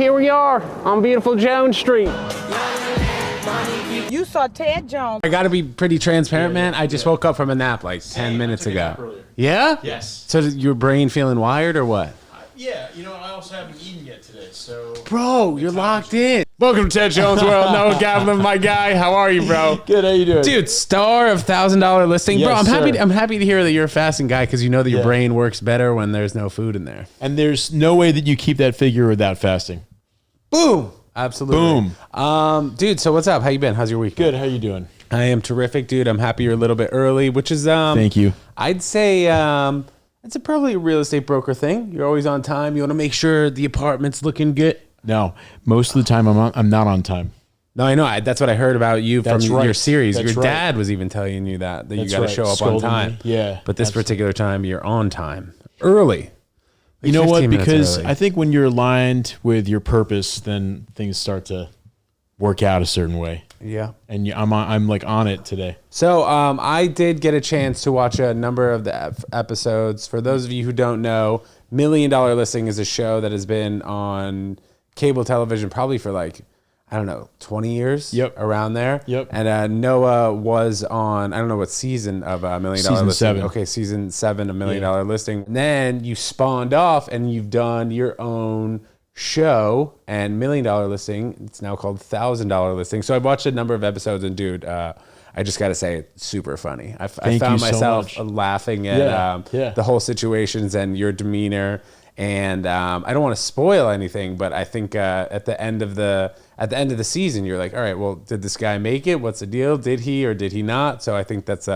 Here we are on beautiful Jones Street. You saw Ted Jones. I gotta be pretty transparent, man. I just woke up from a nap like 10 minutes ago. Yeah? Yes. So your brain feeling wired or what? Yeah, you know, I also haven't eaten yet today, so... Bro, you're locked in. Welcome to Ted Jones World. No, Kaplan, my guy. How are you, bro? Good, how you doing? Dude, star of $1,000 listing. Yes, bro, sir. I'm happy to hear that you're a fasting guy because you know that your brain works better when there's no food in there. And there's no way that you keep that figure without fasting. Boom. Absolutely. Boom. Dude, so what's up? How you been? How's your week? Good, how you doing? I am terrific, dude. I'm happy you're a little bit early, which is Thank you. I'd say it's probably a real estate broker thing. You're always on time. You want to make sure the apartment's looking good. No, most of the time I'm not on time. No, I know. That's what I heard about you from your series. That's your right. dad was even telling you that you got to right. show up on Scolded time. me. Yeah, But this particular time, you're on time. Early. You know what? 15 minutes Because early. I think when you're aligned with your purpose, then things start to work out a certain way. Yeah. And I'm like on it today. So I did get a chance to watch a number of the episodes. For those of you who don't know, $1 Million Listing is a show that has been on cable television probably for like, I don't know, 20 years? Yep. Around there? Yep. And Noah was on, I don't know what season of $1 Million Season Listing. 7. Okay, season 7 of $1 Million Listing. And then you spawned off and you've done your own show and $1 Million Listing. It's now called $1,000 Listing. So I watched a number of episodes and dude, I just got to say, it's super funny. I found myself laughing at the whole situations and your demeanor. And I don't want to spoil anything, but I think at the end of the season, you're like, all right, well, did this guy make it? What's the deal? Did he or did he not? So I think that's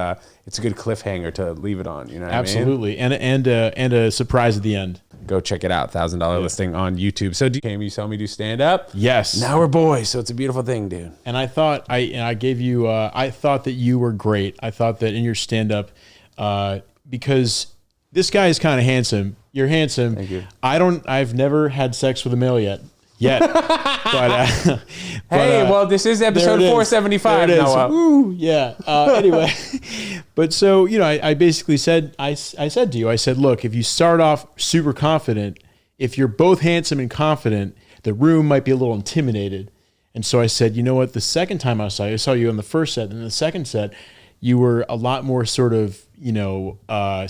it's a good cliffhanger to leave it on. You know what Absolutely. I mean? And a surprise at the end. Go check it out. $1,000 Listing on YouTube. So you saw me do stand up. Yes. Now we're boys, so it's a beautiful thing, dude. And I thought I gave you. I thought that you were great. I thought that in your stand up, because this guy is kind of handsome. You're handsome. Thank you. I've never had sex with a male yet. But hey, well, this is episode 475. Noah. Woo, yeah. Anyway, but so I basically said I said to you, I said, look, if you start off super confident, if you're both handsome and confident, the room might be a little intimidated. And so I said, you know what? The second time I saw you on the first set, and the second set, you were a lot more sort of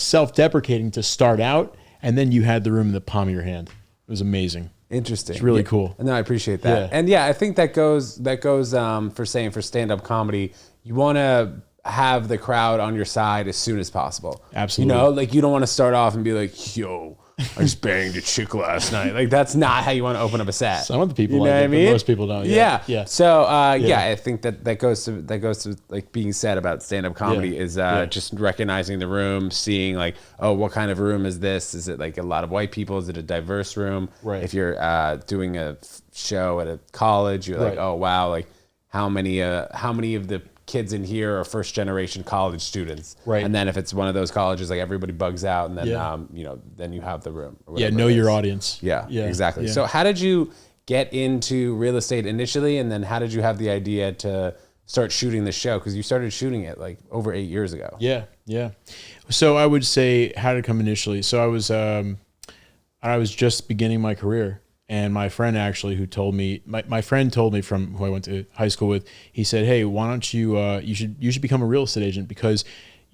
self-deprecating to start out, and then you had the room in the palm of your hand. It was amazing. Interesting. It's really cool. No, I appreciate that. Yeah. And I think that goes for stand-up comedy. You want to have the crowd on your side as soon as possible. Absolutely. Like you don't want to start off and be like, yo, I just banged a chick last night. Like that's not how you want to open up a set. Some of the people you know like what it, I mean? but most people don't. Yeah. So I think that goes to like being said about stand-up comedy is just recognizing the room, seeing like, oh, what kind of room is this? Is it like a lot of white people? Is it a diverse room? Right. If you're doing a show at a college, you're like, oh wow, like how many of the kids in here are first generation college students, right? And then if it's one of those colleges, like everybody bugs out, and then then you have the room. Know your audience. Yeah, exactly. Yeah. So how did you get into real estate initially, and then how did you have the idea to start shooting the show? Because you started shooting it like over 8 years ago. Yeah. So I would say how did it come initially? So I was just beginning my career. And my friend actually who told me, my friend told me from who I went to high school with, he said, hey, why don't you, you should become a real estate agent because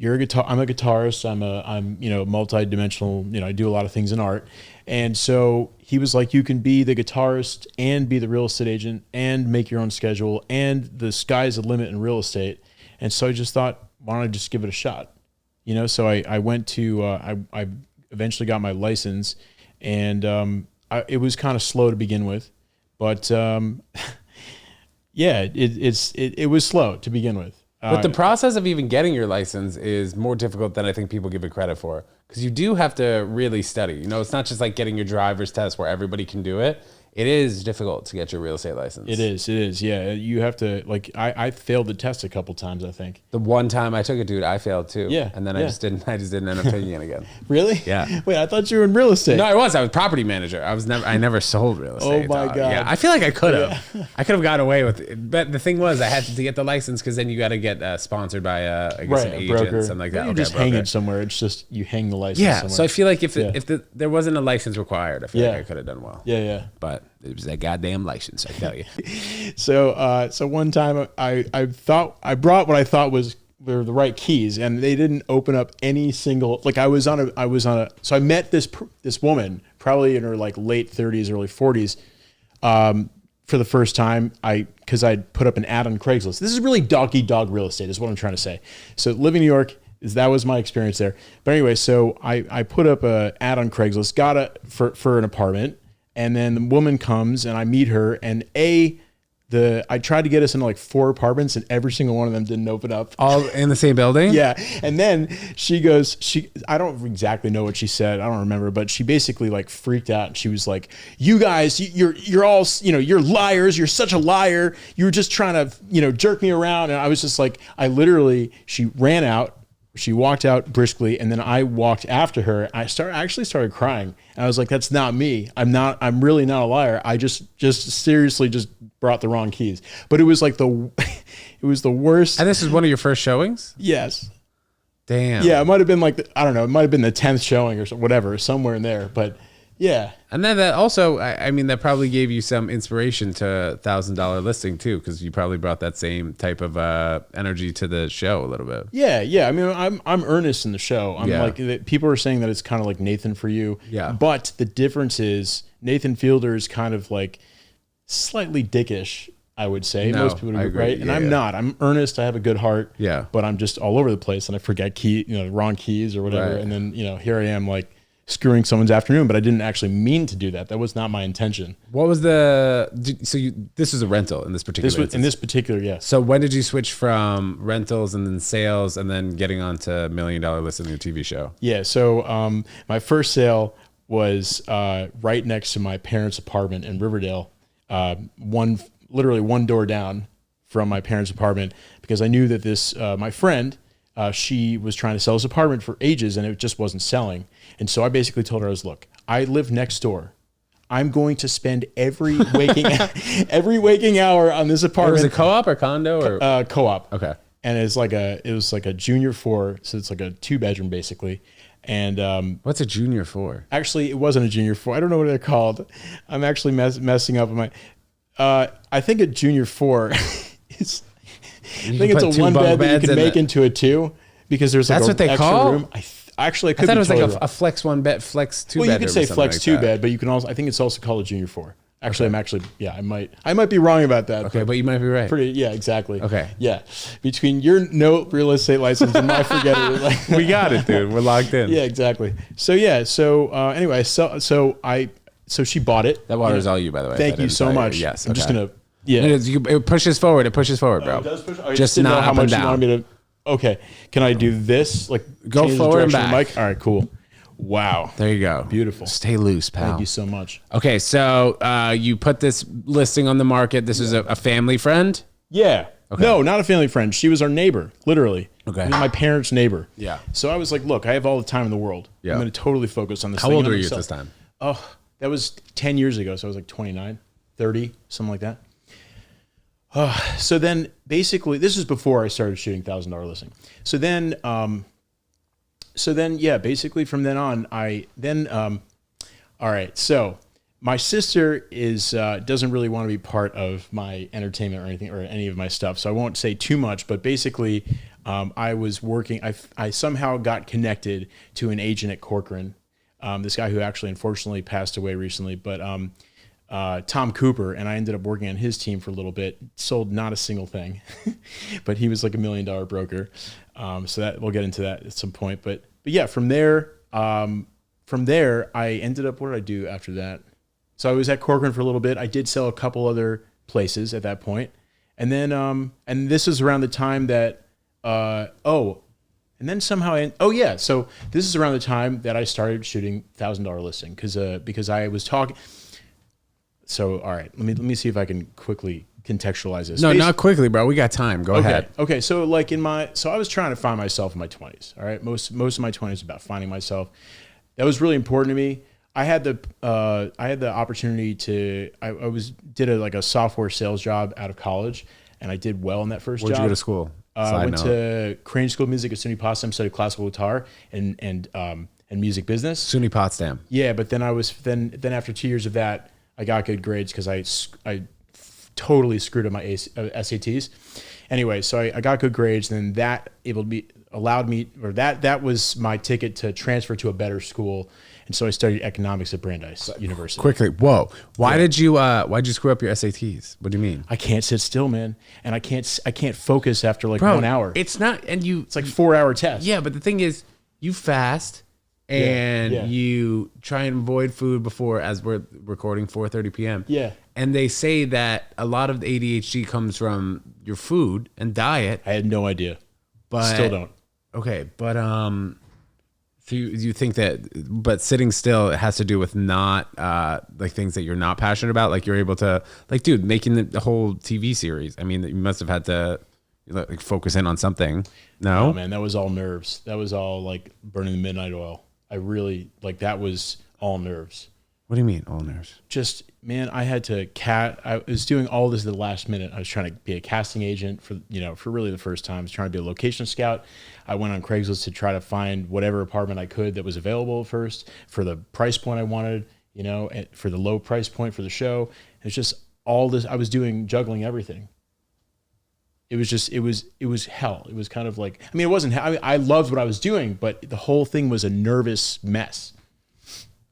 I'm a guitarist. I'm multi-dimensional, I do a lot of things in art. And so he was like, you can be the guitarist and be the real estate agent and make your own schedule. And the sky's the limit in real estate. And so I just thought, why don't I just give it a shot? So I went to, I eventually got my license and, it was kind of slow to begin with, but it was slow to begin with. But the process of even getting your license is more difficult than I think people give it credit for, because you do have to really study. It's not just like getting your driver's test where everybody can do it. It is difficult to get your real estate license. It is. Yeah. You have to, like, I failed the test a couple times, I think. The one time I took it, dude, I failed too. Yeah. And then I just didn't end up taking it again. Really? Yeah. Wait, I thought you were in real estate. No, I was property manager. I never sold real estate. Oh my God. Yeah. I feel like I could have. Yeah. I could have gotten away with it. But the thing was, I had to get the license because then you got to get sponsored by an agent, broker. something like that. You just hang it somewhere. It's just, you hang the license somewhere. So I feel like if there wasn't a license required, I feel like I could have done well. Yeah. But that. It was that goddamn license, I tell you. So one time I thought I brought what I thought were the right keys, and they didn't open up any single. Like I was on a. So I met this woman probably in her like late 30s, early 40s. For the first time, because I'd put up an ad on Craigslist. This is really dog real estate, is what I'm trying to say. So living in New York, that was my experience there. But anyway, so I put up an ad on Craigslist, got for an apartment, and then the woman comes and I meet her, and I tried to get us into like 4 apartments, and every single one of them didn't open up. All in the same building? Yeah. And then she goes, I don't exactly know what she said. I don't remember, but she basically like freaked out. And she was like, you guys, you're all, you're liars. You're such a liar. You were just trying to, jerk me around. And I was just like, she ran out. She walked out briskly, and then I walked after her. I actually started crying, and I was like, "That's not me. I'm really not a liar. I just seriously just brought the wrong keys." But it was like it was the worst. And this is one of your first showings? Yes. Damn. Yeah, it might have been like I don't know. It might have been the 10th showing or whatever, somewhere in there. But yeah. And then that also, I mean, that probably gave you some inspiration to $1,000 listing too, because you probably brought that same type of energy to the show a little bit. Yeah. I mean, I'm earnest in the show. I'm like, people are saying that it's kind of like Nathan for you. Yeah. But the difference is Nathan Fielder is kind of like slightly dickish, I would say. No, most people would agree. right? And I'm not. I'm earnest. I have a good heart. Yeah. But I'm just all over the place, and I forget wrong keys or whatever. Right. And then, here I am like screwing someone's afternoon, but I didn't actually mean to do that. That was not my intention. What was this was a rental in this particular instance. In this particular, yes. So when did you switch from rentals and then sales and then getting on to $1 Million Listing, your TV show? Yeah. So my first sale was right next to my parents' apartment in Riverdale, literally one door down from my parents' apartment, because I knew that this my friend, she was trying to sell this apartment for ages and it just wasn't selling. And so I basically told her, look, I live next door. I'm going to spend every waking hour on this apartment. Was it co-op or condo or co-op? Okay. And it was like a junior 4, so it's like a 2-bedroom basically. And what's a junior 4? Actually, it wasn't a junior 4. I don't know what they're called. I'm actually messing up my. I think a junior 4 is. I think it's a 1 bed that you can make into a 2, because there's like that's what they extra call room. I thought it was like a flex 1 bed, flex 2 bed. Well, you could say flex 2 bed, but you can also. I think it's also called a junior 4. Actually, okay. I might be wrong about that. Okay, but you might be right. Yeah, exactly. Okay. Yeah. Between your no real estate license and my forget it. We got it, dude. We're locked in. Yeah, exactly. So anyway, so she bought it. That water is all you, by the way. Thank you so much. Yes. I'm just gonna. Yeah. It pushes forward. It pushes forward, bro. It does push. Just not how up much and down. you want me to. Okay. Can I do this? Like go change forward the and direction of the back. mic? All right. Cool. Wow. There you go. Beautiful. Stay loose, pal. Thank you so much. Okay, so you put this listing on the market. This is a family friend? Yeah. Okay. No, not a family friend. She was our neighbor, literally. Okay. She was my parents' neighbor. Yeah. So I was like, look, I have all the time in the world. Yeah. I'm going to totally focus on this. How old were you at this time? Oh, that was 10 years ago. So I was like 29, 30, something like that. So then basically, this is before I started shooting $1,000 listing. So then, yeah, basically from then on, all right. So my sister doesn't really want to be part of my entertainment or anything or any of my stuff. So I won't say too much, but basically I was working, I somehow got connected to an agent at Corcoran, this guy who actually unfortunately passed away recently, but Tom Cooper, and I ended up working on his team for a little bit. Sold not a single thing, but he was like $1 million broker. So that we'll get into that at some point. But yeah, from there, I ended up. What did I do after that? So I was at Corcoran for a little bit. I did sell a couple other places at that point, and then and this was around the time that and then somehow so this is around the time that I started shooting $1,000 listing because I was talking. So, all right, let me see if I can quickly contextualize this. No, not quickly, bro. We got time. Go ahead. Okay. So like I was trying to find myself in my 20s. All right. Most of my 20s was about finding myself. That was really important to me. I had the opportunity to, did a software sales job out of college, and I did well in that first job. Where'd you go to school? I went to Crane School of Music at SUNY Potsdam, studied classical guitar and music business. SUNY Potsdam. Yeah. But then then after 2 years of that, I got good grades because I totally screwed up my SATs. Anyway, so I got good grades, and then that that was my ticket to transfer to a better school. And so I studied economics at Brandeis University. Quickly, whoa! Why'd you screw up your SATs? What do you mean? I can't sit still, man, and I can't focus after like 1 hour. It's not, and It's like 4-hour test. Yeah, but the thing is, you fast and you try and avoid food before, as we're recording 4:30 p.m. Yeah, and they say that a lot of the ADHD comes from your food and diet. I had no idea, but still don't. Okay, but so you think that, but sitting still, it has to do with not like things that you're not passionate about. Like you're able to, like, dude, making the whole TV series. I mean, you must have had to like focus in on something. No, man, that was all nerves. That was all like burning the midnight oil. I really that was all nerves. What do you mean all nerves? Just, man, I had to I was doing all this at the last minute. I was trying to be a casting agent for really the first time. I was trying to be a location scout. I went on Craigslist to try to find whatever apartment I could that was available first for the price point I wanted, for the low price point for the show. It's just all this. I was juggling everything. It was hell. It was kind of like, I mean, it wasn't hell. I mean, I loved what I was doing, but the whole thing was a nervous mess.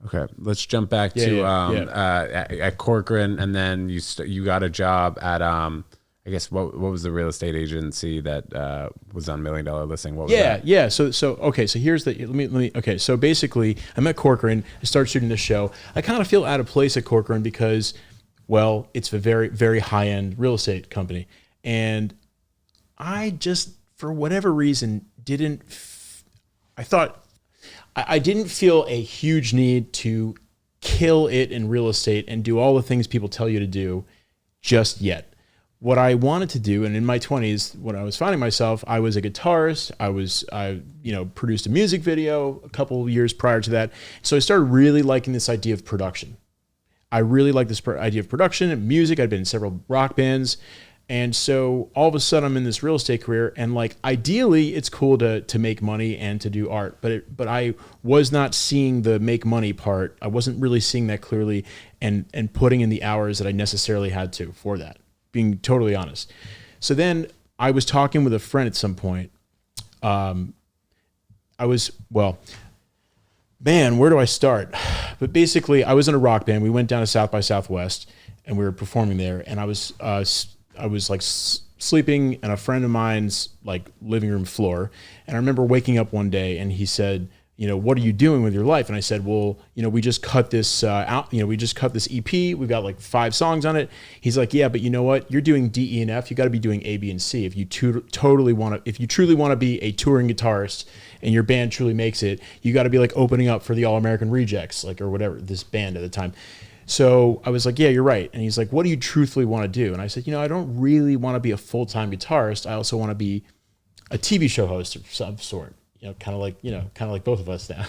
Okay, let's jump back to at Corcoran, and then you got a job at I guess what was the real estate agency that was on $1 Million Listing? What was that? Yeah. So okay. So here's the let me. Okay. So basically, I'm at Corcoran. I start shooting this show. I kind of feel out of place at Corcoran because, well, it's a very, very high end real estate company, and I just, for whatever reason, I didn't feel a huge need to kill it in real estate and do all the things people tell you to do just yet. What I wanted to do, and in my 20s, when I was finding myself, I was a guitarist. I produced a music video a couple of years prior to that. So I started really liking this idea of production. I really like this idea of production and music. I'd been in several rock bands. And so all of a sudden I'm in this real estate career, and like ideally it's cool to make money and to do art, but I was not seeing the make money part. I wasn't really seeing that clearly and putting in the hours that I necessarily had to for that, being totally honest. So then I was talking with a friend at some point. Man, where do I start? But basically I was in a rock band. We went down to South by Southwest and we were performing there, and I was like sleeping in a friend of mine's like living room floor. And I remember waking up one day and he said, what are you doing with your life? And I said, well, we just cut this out. We just cut this EP. We've got like 5 songs on it. He's like, yeah, but you know what? You're doing D, E, and F. You got to be doing A, B, and C. If you truly want to be a touring guitarist and your band truly makes it, you got to be like opening up for the All American Rejects, like, or whatever, this band at the time. So I was like, yeah, you're right. And he's like, what do you truthfully want to do? And I said, I don't really want to be a full-time guitarist. I also want to be a TV show host of some sort, kind of like both of us now.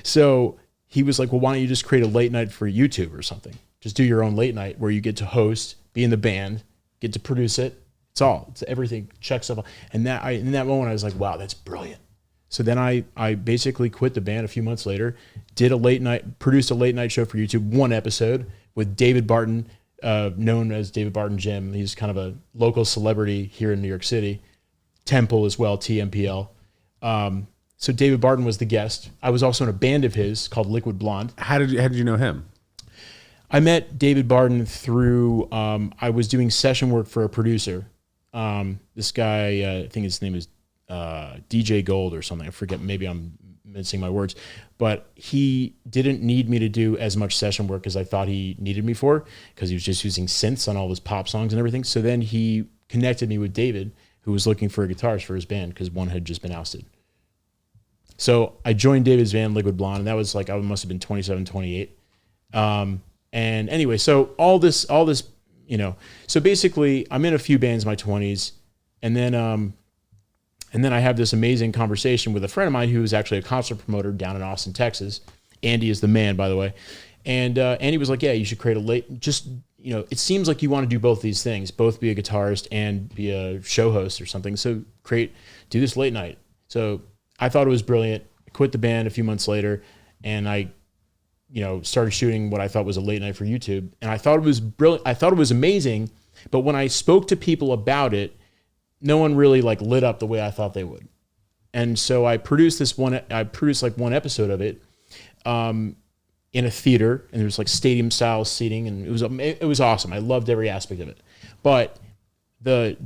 So he was like, well, why don't you just create a late night for YouTube or something? Just do your own late night where you get to host, be in the band, get to produce it. It's everything checks up. And in that moment I was like, wow, that's brilliant. So then I basically quit the band a few months later, produced a late night show for YouTube, 1 episode with David Barton, known as David Barton Jim. He's kind of a local celebrity here in New York City. Temple as well, TMPL. So David Barton was the guest. I was also in a band of his called Liquid Blonde. How did you know him? I met David Barton through, I was doing session work for a producer. This guy, I think his name is DJ Gold or something. I forget, maybe I'm mincing my words, but he didn't need me to do as much session work as I thought he needed me for, because he was just using synths on all his pop songs and everything. So then he connected me with David, who was looking for a guitarist for his band because one had just been ousted. So I joined David's band, Liquid Blonde, and that was like, I must have been 27, 28. And anyway, so all this, so basically I'm in a few bands in my 20s, and then I have this amazing conversation with a friend of mine who is actually a concert promoter down in Austin, Texas. Andy is the man, by the way. And Andy was like, yeah, you should create it seems like you want to do both these things, both be a guitarist and be a show host or something. So do this late night. So I thought it was brilliant. I quit the band a few months later, and I started shooting what I thought was a late night for YouTube. And I thought it was brilliant. I thought it was amazing. But when I spoke to people about it, no one really like lit up the way I thought they would. And so I produced like one episode of it in a theater, and there was like stadium style seating, and it was awesome. I loved every aspect of it. But the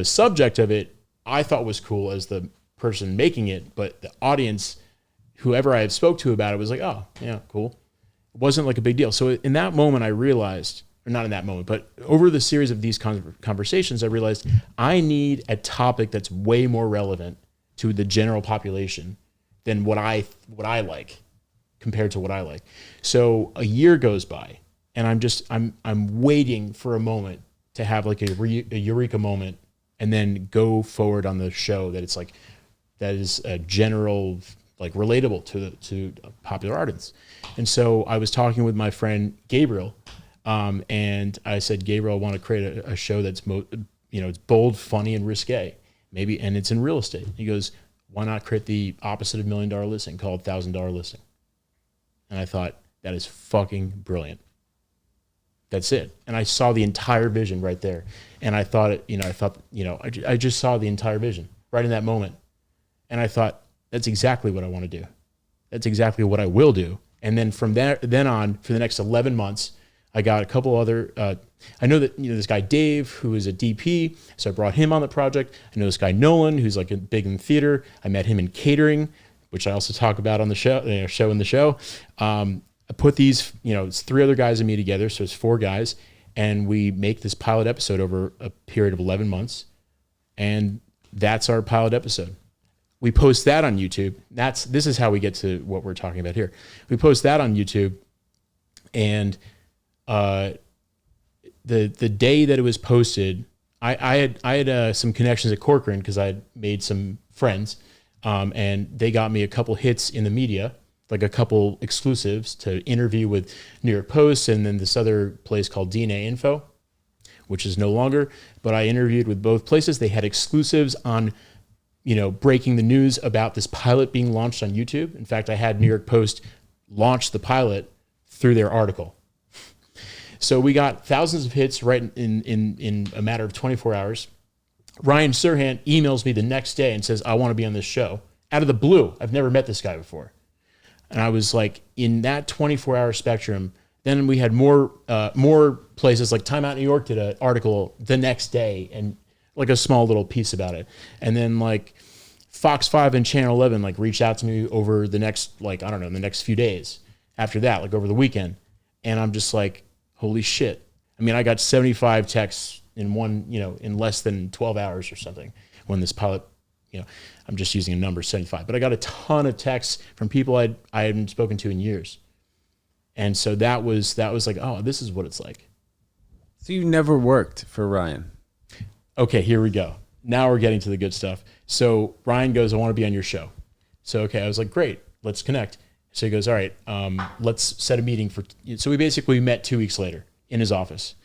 subject of it I thought was cool as the person making it, but the audience, whoever I had spoke to about it, was like, oh, yeah, cool. It wasn't like a big deal. So in that moment, I realized, or not in that moment, but over the series of these conversations, I realized I need a topic that's way more relevant to the general population than what I like compared to what I like. So a year goes by, and I'm waiting for a moment to have like a eureka moment, and then go forward on the show that it's like that is a general, like relatable to popular audience. And so I was talking with my friend Gabriel, and I said, Gabriel, I want to create a show that's it's bold, funny, and risque, maybe, and it's in real estate. He goes, why not create the opposite of $1 Million Listing, called $1,000 Listing? And I thought, that is fucking brilliant. That's it. And I saw the entire vision right there. And I thought, I just saw the entire vision right in that moment. And I thought, that's exactly what I want to do. That's exactly what I will do. And then from then on, for the next 11 months, I got a couple other, I know that, this guy Dave, who is a DP, so I brought him on the project. I know this guy Nolan, who's like big in theater. I met him in catering, which I also talk about on the show, in the show. I put these, it's 3 other guys and me together, so it's 4 guys, and we make this pilot episode over a period of 11 months, and that's our pilot episode. We post that on YouTube. This is how we get to what we're talking about here. We post that on YouTube, and the day that it was posted, I had some connections at Corcoran because I had made some friends, and they got me a couple hits in the media, like a couple exclusives to interview with New York Post and then this other place called DNA Info, which is no longer, but I interviewed with both places. They had exclusives on, breaking the news about this pilot being launched on YouTube. In fact, I had New York Post launch the pilot through their article. So we got thousands of hits right in a matter of 24 hours. Ryan Serhant emails me the next day and says, I want to be on this show. Out of the blue. I've never met this guy before. And I was like, in that 24-hour spectrum, then we had more places, like Time Out New York did an article the next day and like a small little piece about it. And then like Fox 5 and Channel 11 like reached out to me over the next, the next few days after that, like over the weekend. And I'm just like, holy shit. I mean, I got 75 texts in less than 12 hours or something when this pilot, I'm just using a number, 75. But I got a ton of texts from people I hadn't spoken to in years. And so that was like, oh, this is what it's like. So you never worked for Ryan? Okay, here we go. Now we're getting to the good stuff. So Ryan goes, I want to be on your show. So, okay, I was like, great, let's connect. So he goes, all right, let's set a meeting so we basically met 2 weeks later in his office.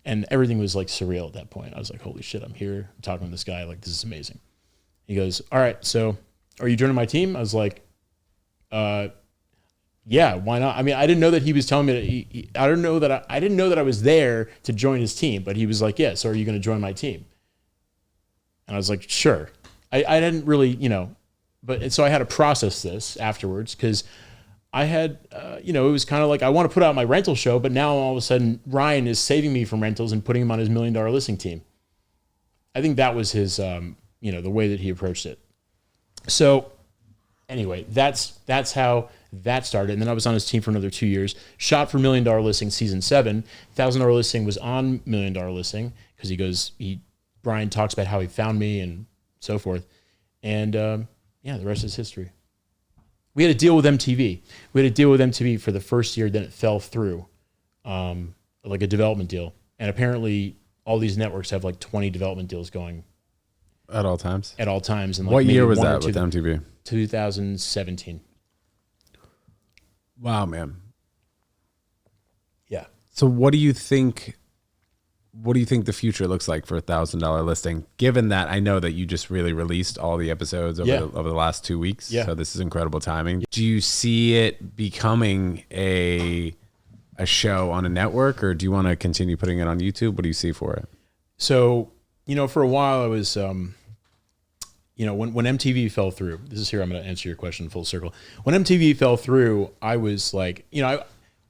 And everything was like surreal at that point. I was like, holy shit, I'm here. I'm talking to this guy. Like, this is amazing. He goes, all right, so are you joining my team? I was like, yeah, why not? I mean, I didn't know that he was telling me I didn't know that I was there to join his team, but he was like, yeah, so are you going to join my team? And I was like, sure. I didn't really, but so I had to process this afterwards because I had, it was kind of like, I want to put out my rental show, but now all of a sudden Ryan is saving me from rentals and putting him on his $1 Million Listing team. I think that was his, the way that he approached it. So anyway, that's how that started. And then I was on his team for another 2 years, shot for $1 Million Listing season 7, $1,000 Listing was on $1 Million Listing because Brian talks about how he found me and so forth. And the rest is history. We had to deal with MTV. We had to deal with MTV for the first year, then it fell through, like a development deal. And apparently all these networks have like 20 development deals going. At all times? At all times. And like what year was that with MTV? 2017. Wow, man. Yeah. So what do you think what do you think the future looks like for $1,000 listing? Given that I know that you just really released all the episodes over the last 2 weeks. Yeah. So this is incredible timing. Do you see it becoming a show on a network, or do you want to continue putting it on YouTube? What do you see for it? So, for a while I was, when MTV fell through, this is here, I'm going to answer your question full circle. When MTV fell through, I was like,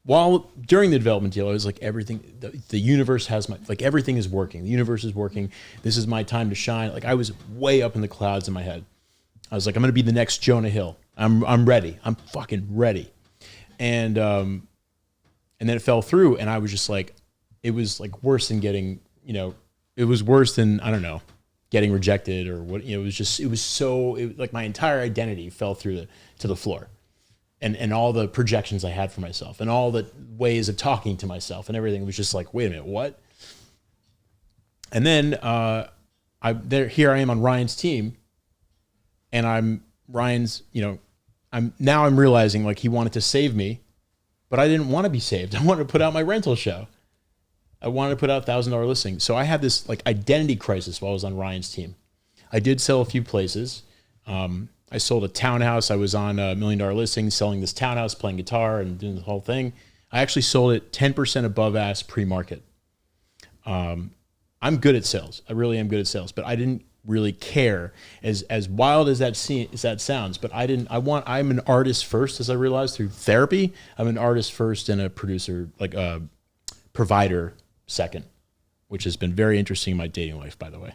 while during the development deal, I was like, everything, the universe has everything is working. The universe is working. This is my time to shine. Like I was way up in the clouds in my head. I was like, I'm going to be the next Jonah Hill. I'm ready. I'm fucking ready. And then it fell through, and I was just like, it was like worse than getting, it was worse than, I don't know, getting rejected or what, it was like my entire identity fell through to the floor. And all the projections I had for myself and all the ways of talking to myself and everything was just like, wait a minute, what? And then here I am on Ryan's team, and I'm realizing like he wanted to save me, but I didn't want to be saved. I wanted to put out my rental show. I wanted to put out $1,000 listing. So I had this like identity crisis while I was on Ryan's team. I did sell a few places. I sold a townhouse. I was on $1 Million Listing, selling this townhouse, playing guitar and doing the whole thing. I actually sold it 10% above ask pre-market. I'm good at sales. I really am good at sales, but I didn't really care as wild as that sounds, but I'm an artist first, as I realized through therapy. I'm an artist first and a producer, like a provider second, which has been very interesting in my dating life, by the way.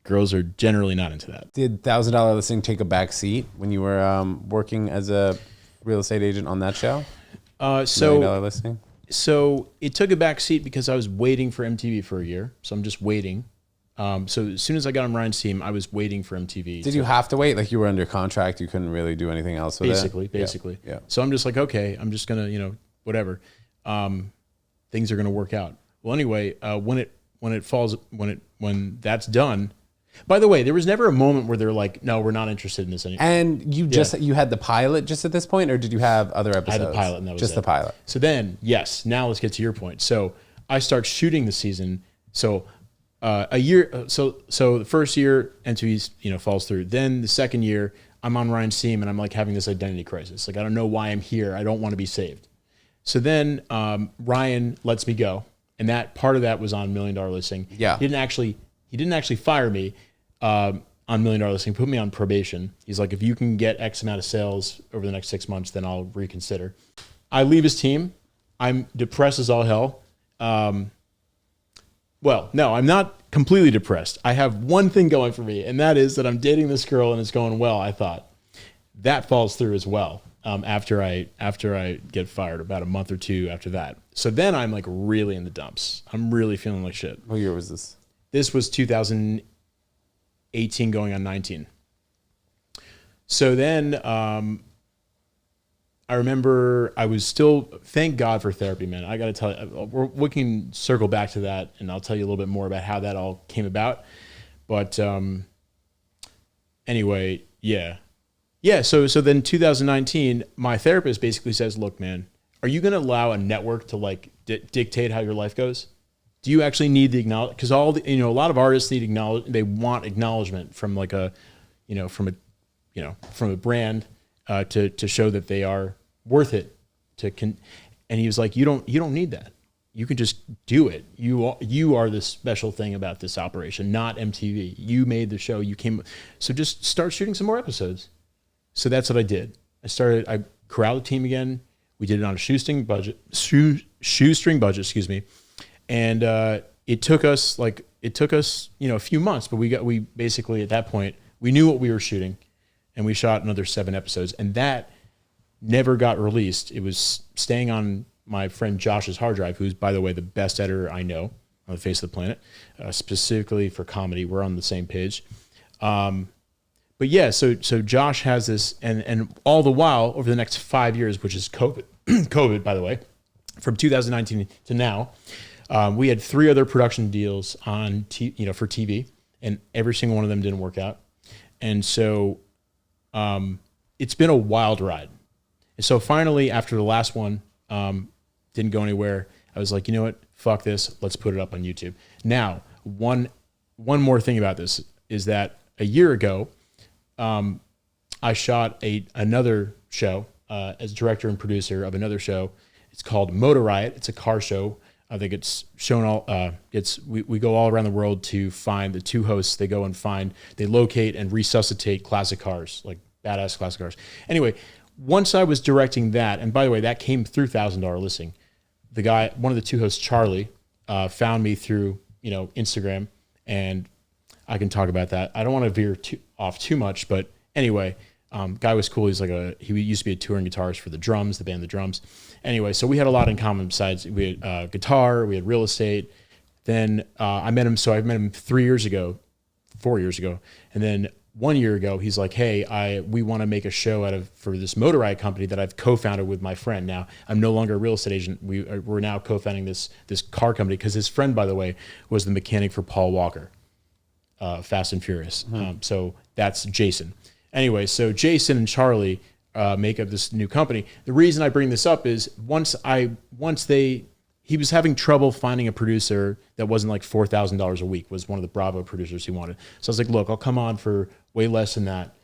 Girls are generally not into that. Did $1,000 listing take a back seat when you were working as a real estate agent on that show? $1 Million Listing? So it took a back seat because I was waiting for MTV for a year. So I'm just waiting. So as soon as I got on Ryan's team, I was waiting for MTV. Did you have to wait? Like you were under contract, you couldn't really do anything else with it? Basically. Yeah. So So I'm just like, okay, I'm just gonna, whatever. Things are gonna work out. Well, anyway, when that's done. By the way, there was never a moment where they're like, no, we're not interested in this anymore. And you had the pilot just at this point, or did you have other episodes? I had the pilot, and that was just it. the pilot. So then, yes, now let's get to your point. So I start shooting the season. So a year, so the first year MTV falls through. Then the second year, I'm on Ryan's team, and I'm like having this identity crisis. Like I don't know why I'm here. I don't want to be saved. So then Ryan lets me go, and that part of that was on $1 Million Listing. Yeah, he didn't actually fire me on $1 Million Listing. Put me on probation. He's like, if you can get X amount of sales over the next 6 months, then I'll reconsider. I leave his team. I'm depressed as all hell. Well, no, I'm not completely depressed. I have one thing going for me, and that is that I'm dating this girl and it's going well. I thought that falls through as well. After I get fired, about a month or two after that. So then I'm like really in the dumps. I'm really feeling like shit. What year was this? This was 2018 going on 19. So then I remember I was still, thank God for therapy, man. I got to tell you, we can circle back to that, and I'll tell you a little bit more about how that all came about. But anyway, yeah. Yeah, so then 2019, my therapist basically says, look, man, are you going to allow a network to like dictate how your life goes? Do you actually need the acknowledgement? Because a lot of artists need they want acknowledgement from like from a brand to show that they are worth it. And he was like, you don't need that. You can just do it. You are the special thing about this operation, not MTV. You made the show. So just start shooting some more episodes. So that's what I did. I corralled the team again. We did it on a shoestring budget, excuse me. And it took us a few months, but we basically at that point, we knew what we were shooting, and we shot another 7 episodes, and that never got released. It was staying on my friend Josh's hard drive, who's, by the way, the best editor I know on the face of the planet, specifically for comedy. We're on the same page. But yeah, so Josh has this, and all the while over the next 5 years, which is COVID, by the way, from 2019 to now, we had 3 other production deals on for TV, and every single one of them didn't work out. And so it's been a wild ride. And so finally, after the last one didn't go anywhere, I was like, you know what? Fuck this. Let's put it up on YouTube. Now, one more thing about this is that a year ago, I shot another show as director and producer of another show. It's called Motor Riot. It's a car show. I think it's shown all. We go all around the world to find the two hosts. They locate and resuscitate classic cars, like badass classic cars. Anyway, once I was directing that, and by the way, that came through $1,000 listing. The guy, one of the two hosts, Charlie, found me through Instagram, and I can talk about that. I don't want to veer off too much, but anyway, guy was cool. He used to be a touring guitarist for the band The Drums. Anyway, so we had a lot in common besides we had guitar, we had real estate. Then I met him. So I met him 4 years ago, and then 1 year ago, he's like, "Hey, we want to make a show for this Motor Riot company that I've co-founded with my friend. Now I'm no longer a real estate agent. We're now co-founding this car company because his friend, by the way, was the mechanic for Paul Walker, Fast and Furious. So that's Jason. Anyway, so Jason and Charlie make up this new company. The reason I bring this up is he was having trouble finding a producer that wasn't like $4,000 a week, was one of the Bravo producers he wanted. So I was like, look, I'll come on for way less than that.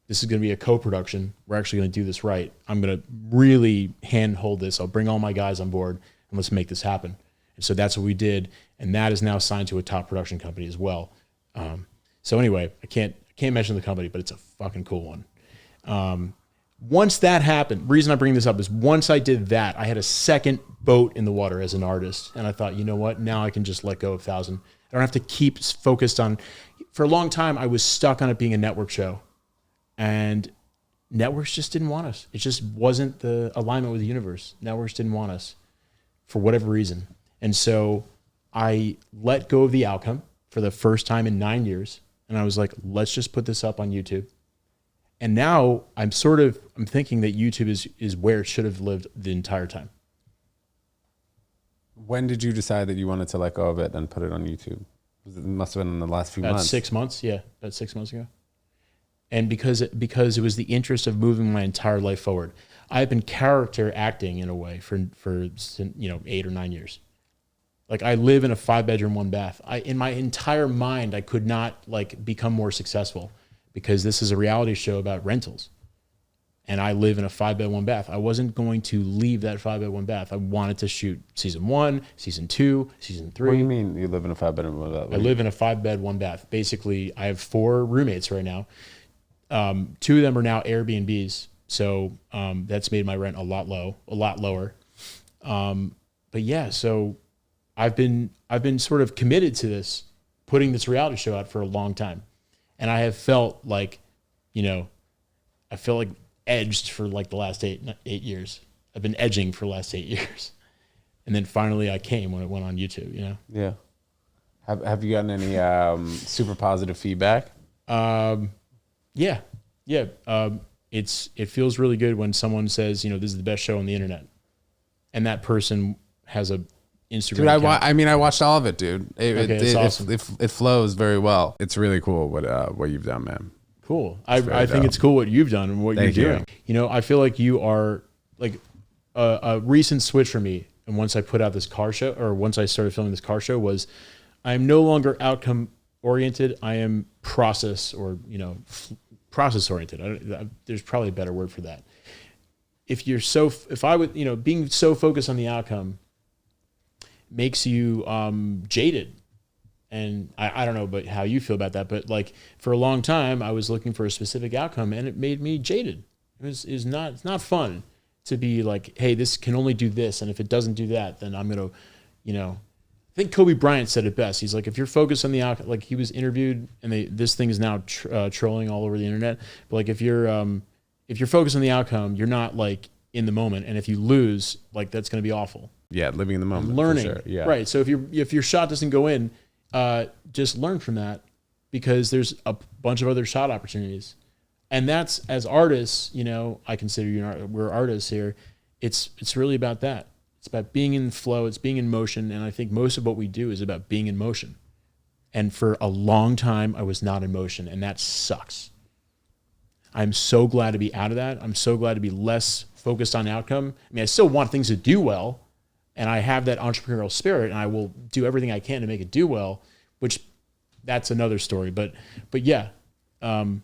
This is going to be a co-production. We're actually going to do this right. I'm going to really handhold this. I'll bring all my guys on board and let's make this happen. And so that's what we did. And that is now signed to a top production company as well. So anyway, I can't mention the company, but it's a fucking cool one. Once that happened, reason I bring this up is once I did that, I had a second boat in the water as an artist. And I thought, you know what? Now I can just let go of 1,000. I don't have to keep focused on, for a long time, I was stuck on it being a network show. And networks just didn't want us. It just wasn't the alignment with the universe. Networks didn't want us for whatever reason. And so I let go of the outcome for the first time in 9 years. And I was like, let's just put this up on YouTube. And now I'm thinking that YouTube is where it should have lived the entire time. When did you decide that you wanted to let go of it and put it on YouTube? It must have been in the last few months. 6 months, yeah, about 6 months ago. And because it was the interest of moving my entire life forward. I've been character acting in a way for 8 or 9 years. Like I live in a 5-bedroom, 1 bath. In my entire mind, I could not become more successful because this is a reality show about rentals. And I live in a 5-bed, 1 bath. I wasn't going to leave that 5-bed, 1 bath. I wanted to shoot season 1, season 2, season 3. What do you mean you live in a 5-bedroom, 1 bath? I live in a 5-bed, 1 bath. Basically, I have 4 roommates right now. 2 of them are now Airbnbs. So that's made my rent a lot lower. But yeah, so I've been sort of committed to this, putting this reality show out for a long time. And I have felt like, edged for like the last 8 years. I've been edging for the last 8 years. And then finally I came when it went on YouTube, Yeah. Have you gotten any super positive feedback? Yeah. It feels really good when someone says, this is the best show on the internet. And that person has a Instagram Dude, account. I watched all of it, dude. It's awesome. It flows very well. It's really cool what you've done, man. Cool. I think it's cool what you've done and what Thank you're doing. I feel like you are like a recent switch for me. And once I put out this car show, or once I started filming this car show, was I'm no longer outcome oriented. I am process process oriented. There's probably a better word for that. Being so focused on the outcome makes you jaded. And I don't know but how you feel about that, but like for a long time I was looking for a specific outcome and it made me jaded. It's not fun to be like, hey, this can only do this, and if it doesn't do that, then I'm gonna, I think Kobe Bryant said it best. He's like, if you're focused on the outcome, like he was interviewed, and this thing is now trolling all over the internet. But like if you're focused on the outcome, you're not like in the moment, and if you lose, like that's gonna be awful. Yeah, living in the moment, learning, for sure. Yeah, right. So if your shot doesn't go in, just learn from that, because there's a bunch of other shot opportunities. And that's, as artists, I consider we're artists here. It's really about that. It's about being in flow. It's being in motion. And I think most of what we do is about being in motion. And for a long time, I was not in motion, and that sucks. I'm so glad to be out of that. I'm so glad to be less focused on outcome. I mean, I still want things to do well, and I have that entrepreneurial spirit, and I will do everything I can to make it do well, which that's another story. But yeah, now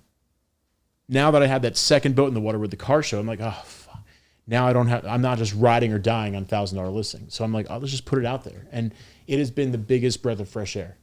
that I have that second boat in the water with the car show, I'm like, oh, fuck. Now I'm not just riding or dying on $1,000 listings. So I'm like, oh, let's just put it out there. And it has been the biggest breath of fresh air.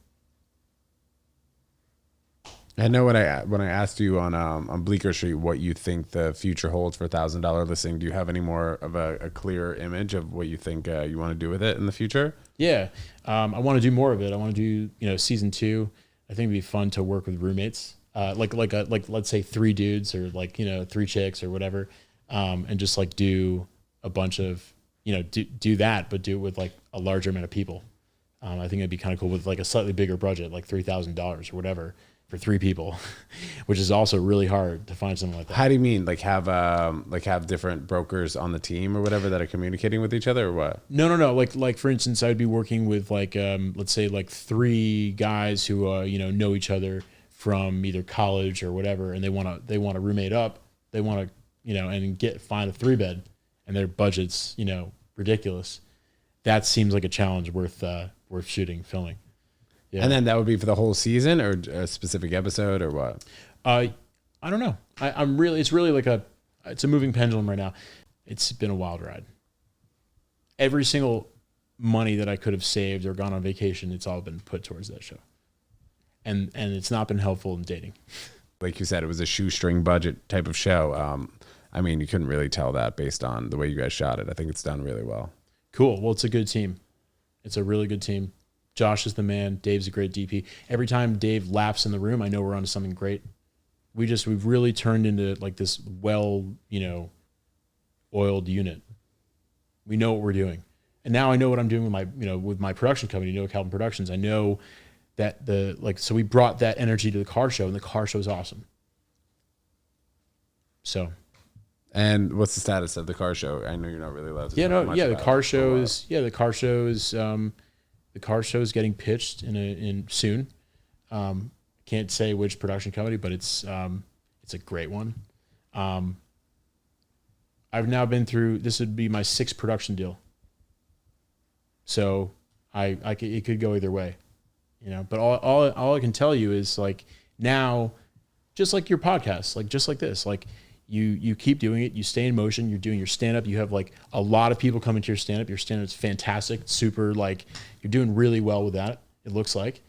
I know when I asked you on Bleecker Street what you think the future holds for $1,000 listing, do you have any more of a clear image of what you think you want to do with it in the future? Yeah, I want to do more of it. I want to do season 2. I think it'd be fun to work with roommates, like let's say 3 dudes or 3 chicks or whatever, and just like do a bunch of do that, but do it with like a larger amount of people. I think it'd be kind of cool with like a slightly bigger budget, like $3,000 or whatever. For 3 people, which is also really hard to find something like that. How do you mean? Like have different brokers on the team or whatever that are communicating with each other, or what? No. Like for instance, I'd be working with let's say like 3 guys who know each other from either college or whatever, and they want to roommate up. They want to and find a 3-bed, and their budget's ridiculous. That seems like a challenge worth filming. Yeah. And then that would be for the whole season or a specific episode or what? I don't know. It's really it's a moving pendulum right now. It's been a wild ride. Every single money that I could have saved or gone on vacation, it's all been put towards that show. And it's not been helpful in dating. Like you said, it was a shoestring budget type of show. I mean, you couldn't really tell that based on the way you guys shot it. I think it's done really well. Cool. Well, it's a good team. It's a really good team. Josh is the man. Dave's a great DP. Every time Dave laughs in the room, I know we're onto something great. We've really turned into like this oiled unit. We know what we're doing. And now I know what I'm doing with my production company, Kaplan Productions. I know that so we brought that energy to the car show, and the car show is awesome. So. And what's the status of the car show? I know you're not really allowed to talk much the about car it. The car show is getting pitched in soon. Can't say which production company, but it's a great one. I've now been through. This would be my 6th production deal. So it could go either way, But all I can tell you is like now, just like your podcast, like just like this, like. You keep doing it. You stay in motion. You're doing your stand-up. You have like a lot of people coming to your stand-up. Your stand-up is fantastic. Super, like you're doing really well with that, it looks like.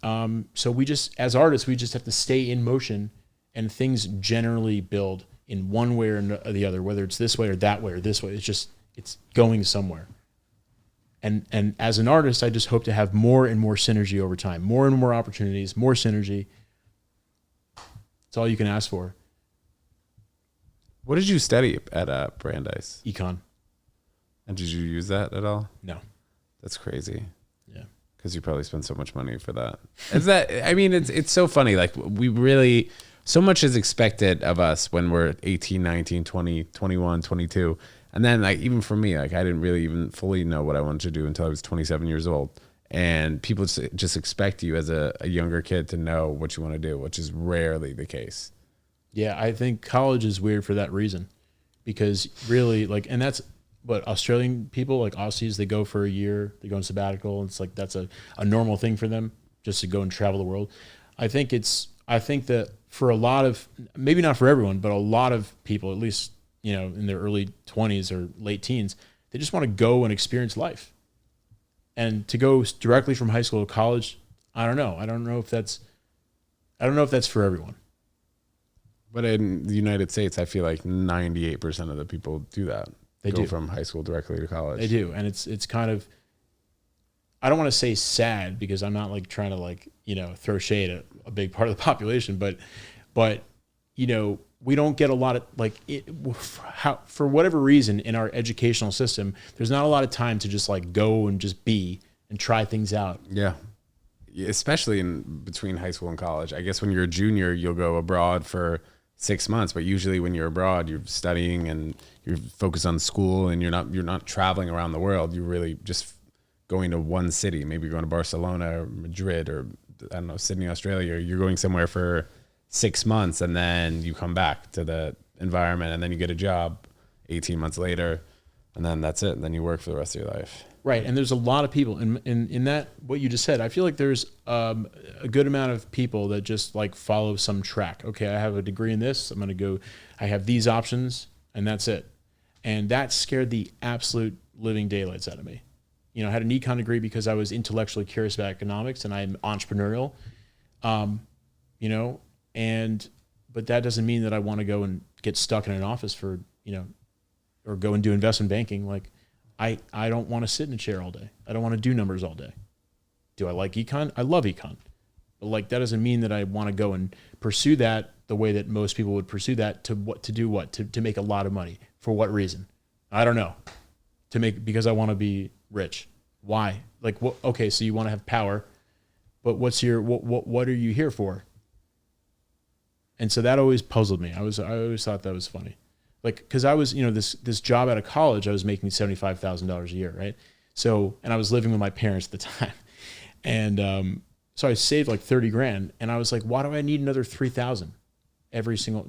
So we just, as artists, we just have to stay in motion, and things generally build in one way or the other, whether it's this way or that way or this way. It's going somewhere. And as an artist, I just hope to have more and more synergy over time, more and more opportunities, more synergy. That's all you can ask for. What did you study at Brandeis? Econ. And did you use that at all? No. That's crazy. Yeah. Because you probably spend so much money for that. It's so funny. Like we really, so much is expected of us when we're 18, 19, 20, 21, 22. And then like, even for me, like I didn't really even fully know what I wanted to do until I was 27 years old. And people just expect you as a younger kid to know what you want to do, which is rarely the case. Yeah, I think college is weird for that reason, because really and that's what Australian people, like Aussies, they go for a year, they go on sabbatical. And it's like, that's a normal thing for them just to go and travel the world. I think that for a lot of, maybe not for everyone, but a lot of people, at least, in their early 20s or late teens, they just want to go and experience life. And to go directly from high school to college, I don't know. I don't know if that's for everyone. But in the United States, I feel like 98% of the people do that. They go do. From high school directly to college. They do. And it's kind of, I don't want to say sad, because I'm not like trying to throw shade at a big part of the population, but we don't get a lot of for whatever reason in our educational system, there's not a lot of time to just like go and just be and try things out. Yeah. Especially in between high school and college. I guess when you're a junior, you'll go abroad for 6 months, but usually when you're abroad, you're studying and you're focused on school, and you're not traveling around the world. You're really just going to one city. Maybe you're going to Barcelona or Madrid or I don't know, Sydney, Australia. You're going somewhere for 6 months, and then you come back to the environment, and then you get a job 18 months later, and then that's it. And then you work for the rest of your life. Right. And there's a lot of people in that, what you just said, I feel like there's a good amount of people that just like follow some track. Okay, I have a degree in this. I'm going to go, I have these options and that's it. And that scared the absolute living daylights out of me. You know, I had an econ degree because I was intellectually curious about economics and I'm entrepreneurial, you know, but that doesn't mean that I want to go and get stuck in an office for, you know, or go and do investment banking. Like, I don't want to sit in a chair all day. I don't want to do numbers all day. Do I like econ? I love econ. But like, that doesn't mean that I want to go and pursue that the way that most people would pursue that to make a lot of money. For what reason? I don't know. Because I want to be rich. Why? Like, what? Okay, so you want to have power, but what are you here for? And so that always puzzled me. I always thought that was funny. Like, because I was, you know, this job out of college, I was making $75,000 a year, right? So, and I was living with my parents at the time. And so I saved like 30 grand. And I was like, why do I need another 3,000? Every single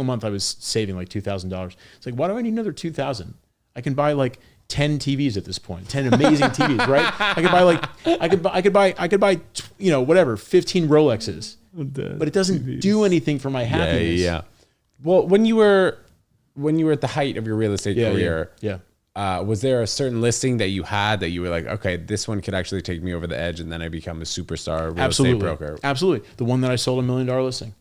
month I was saving like $2,000. It's like, why do I need another 2,000? I can buy like 10 TVs at this point, 10 amazing TVs, right? I could buy, you know, whatever, 15 Rolexes, but it doesn't do anything for my happiness. Yeah. Well, when you were at the height of your real estate career, was there a certain listing that you had that you were like, okay, this one could actually take me over the edge and then I become a superstar real estate broker? Absolutely. The one that I sold $1 million listing.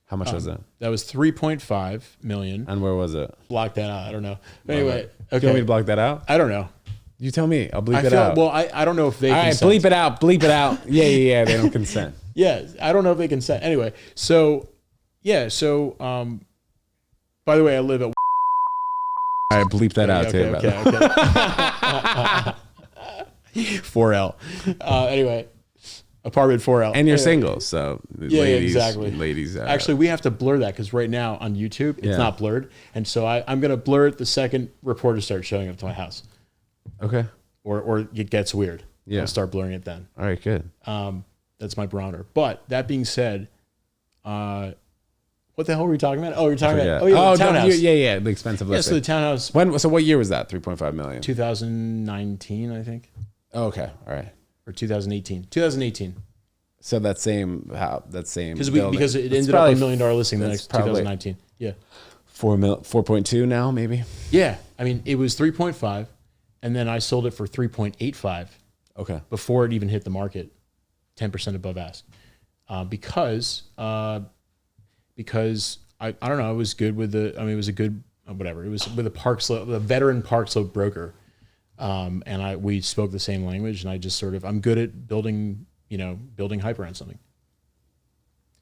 How much was that? That was 3.5 million. And where was it? Block that out. I don't know. Anyway, okay. Do you want me to block that out? I don't know. You tell me. I'll bleep it out. Well, I don't know if they consent. All right, bleep it out. Bleep it out. Yeah. They don't consent. Yeah, I don't know if they consent. Anyway, so, yeah. So, by the way, I live at... All right, bleep that out too. Okay. 4L. Anyway, apartment 4L. And you're single, so ladies, exactly. Ladies. Actually, we have to blur that because right now on YouTube, it's not blurred. And so I'm going to blur it the second reporters start showing up to my house. Okay. Or it gets weird. Yeah. I'll start blurring it then. All right, good. That's my barometer. But that being said, what the hell were we talking about? Oh, you're talking about the townhouse. The expensive listing. Yeah, so the townhouse. So what year was that? 3.5 million. 2019, I think. Oh, okay, all right. Or 2018. 2018. So that same because it ended up $1 million listing the next 2019. Yeah. 4.2 now maybe. Yeah, I mean it was 3.5, and then I sold it for 3.85. Okay. Before it even hit the market, 10% above ask, because I don't know, I was good with it was a good whatever. It was with a veteran Park Slope broker. And we spoke the same language, and I just I'm good at building hype around something.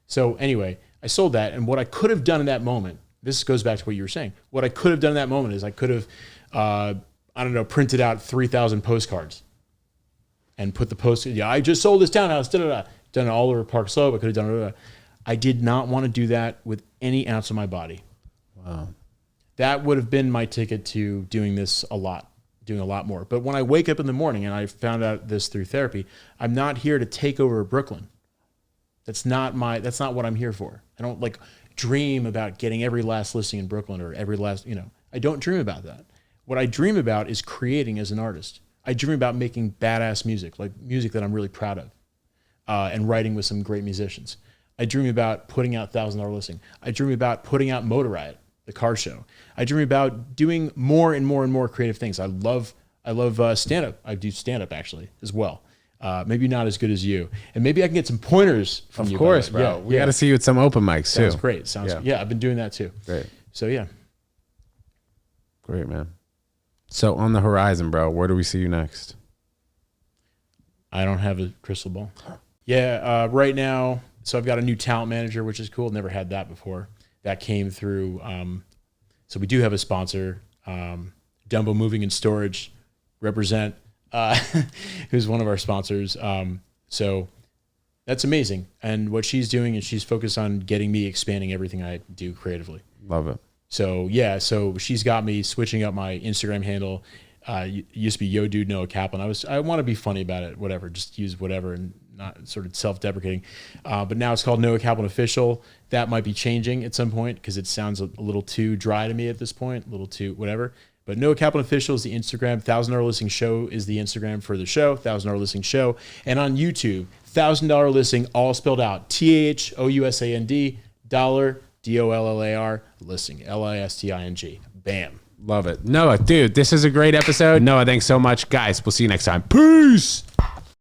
So anyway, I sold that. And what I could have done in that moment, this goes back to what you were saying. What I could have done in that moment is I could have, printed out 3,000 postcards and put the I just sold this townhouse, done it all over Park Slope. I could have done it. I did not want to do that with any ounce of my body. Wow. That would have been my ticket to doing a lot more. But when I wake up in the morning, and I found out this through therapy, I'm not here to take over Brooklyn. That's not what I'm here for. I don't dream about getting every last listing in Brooklyn or every last, I don't dream about that. What I dream about is creating as an artist. I dream about making badass music, like music that I'm really proud of, and writing with some great musicians. I dream about putting out $1,000 listing. I dream about putting out Motor Riot, the car show. I dream about doing more and more and more creative things. I love stand-up. I do stand-up actually as well. Maybe not as good as you. And maybe I can get some pointers from you. Of course, bro. Yeah, we got to see you at some open mics too. Sounds great. I've been doing that too. Great. So yeah. Great, man. So on the horizon, bro, where do we see you next? I don't have a crystal ball. Yeah, right now, so I've got a new talent manager, which is cool. Never had that before. That came through. So we do have a sponsor, Dumbo Moving and Storage, represent, who's one of our sponsors. So that's amazing. And what she's doing is she's focused on getting me expanding everything I do creatively. Love it. So yeah, so she's got me switching up my Instagram handle. Used to be Yo Dude Noah Kaplan. I want to be funny about it, whatever, just use whatever and not sort of self-deprecating. But now it's called Noah Kaplan Official. That might be changing at some point because it sounds a little too dry to me at this point, a little too whatever. But Noah Kaplan Official is the Instagram. $1,000 Listing Show is the Instagram for the show. $1,000 Listing Show. And on YouTube, $1,000 Listing, all spelled out. THOUSAND, dollar, DOLLAR, listing, LISTING. Bam. Love it. Noah, dude, this is a great episode. Noah, thanks so much. Guys, we'll see you next time. Peace.